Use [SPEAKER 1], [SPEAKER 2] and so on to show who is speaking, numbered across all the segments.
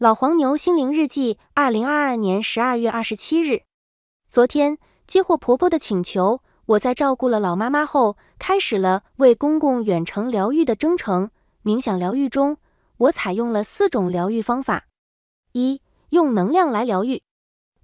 [SPEAKER 1] 老黄牛心灵日记，2022年12月27日。昨天接获婆婆的请求，我在照顾了老妈妈后，开始了为公公远程疗愈的征程。冥想疗愈中，我采用了4种疗愈方法。1. 用能量来疗愈。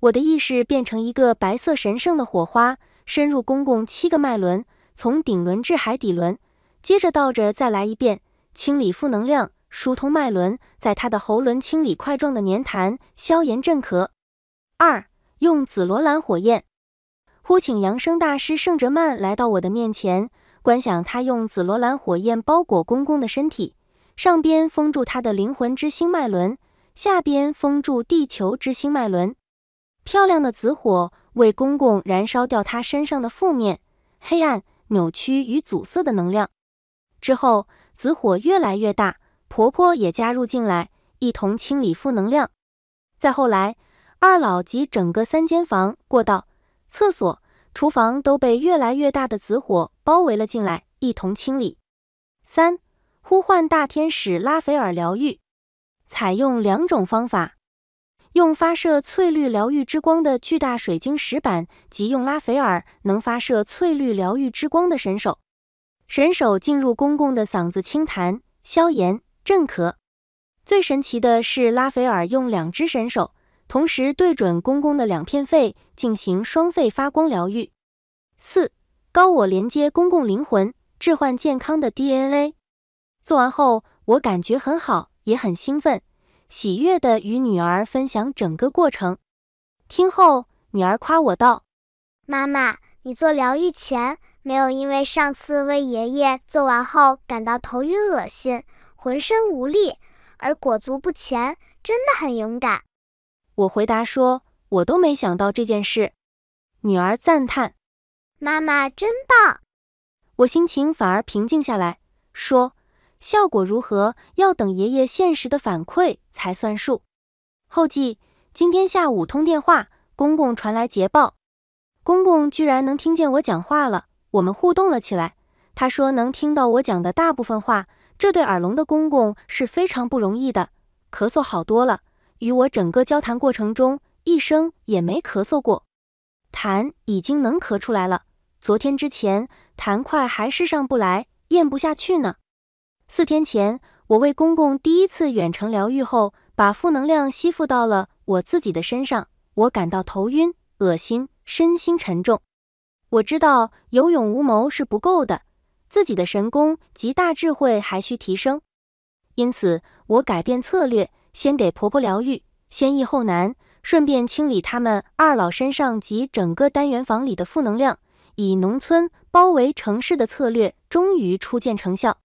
[SPEAKER 1] 我的意识变成一个白色神圣的火花，深入公公7个脉轮，从顶轮至海底轮，接着倒着再来一遍，清理负能量，疏通脉轮，在他的喉轮清理块状的黏痰，消炎镇咳。2. 用紫罗兰火焰。呼请扬声大师圣哲曼来到我的面前，观想他用紫罗兰火焰包裹公公的身体，上边封住他的灵魂之星脉轮，下边封住地球之星脉轮。漂亮的紫火为公公燃烧掉他身上的负面、黑暗、扭曲与阻塞的能量。之后，紫火越来越大，婆婆也加入进来，一同清理负能量。再后来，二老及整个3间房、过道、厕所、厨房都被越来越大的紫火包围了进来，一同清理。3. 呼唤大天使拉斐尔疗愈。采用2种方法，用发射翠绿疗愈之光的巨大水晶石板，及用拉斐尔能发射翠绿疗愈之光的神手。神手进入公公的嗓子清痰、消炎、镇咳。最神奇的是，拉斐尔用2只神手同时对准公公的2片肺，进行双肺发光疗愈。4. 高我连接公共灵魂，置换健康的 DNA。 做完后，我感觉很好，也很兴奋，喜悦地与女儿分享整个过程。听后，女儿夸我道：
[SPEAKER 2] 妈妈，你做疗愈前没有因为上次为爷爷做完后感到头晕恶心，浑身无力而裹足不前，真的很勇敢。
[SPEAKER 1] 我回答说，我都没想到这件事。女儿赞叹：
[SPEAKER 2] 妈妈真棒。
[SPEAKER 1] 我心情反而平静下来，说效果如何要等爷爷现实的反馈才算数。后记：今天下午通电话，公公传来捷报，公公居然能听见我讲话了，我们互动了起来。他说能听到我讲的大部分话，这对耳聋的公公是非常不容易的，咳嗽好多了，与我整个交谈过程中一声也没咳嗽过。痰已经能咳出来了，昨天之前痰块还是上不来，咽不下去呢。4天前，我为公公第1次远程疗愈后，把负能量吸附到了我自己的身上，我感到头晕、恶心，身心沉重。我知道有勇无谋是不够的，自己的神功及大智慧还需提升。因此，我改变策略，先给婆婆疗愈，先易后难，顺便清理他们2老身上及整个单元房里的负能量，以农村包围城市的策略终于初见成效。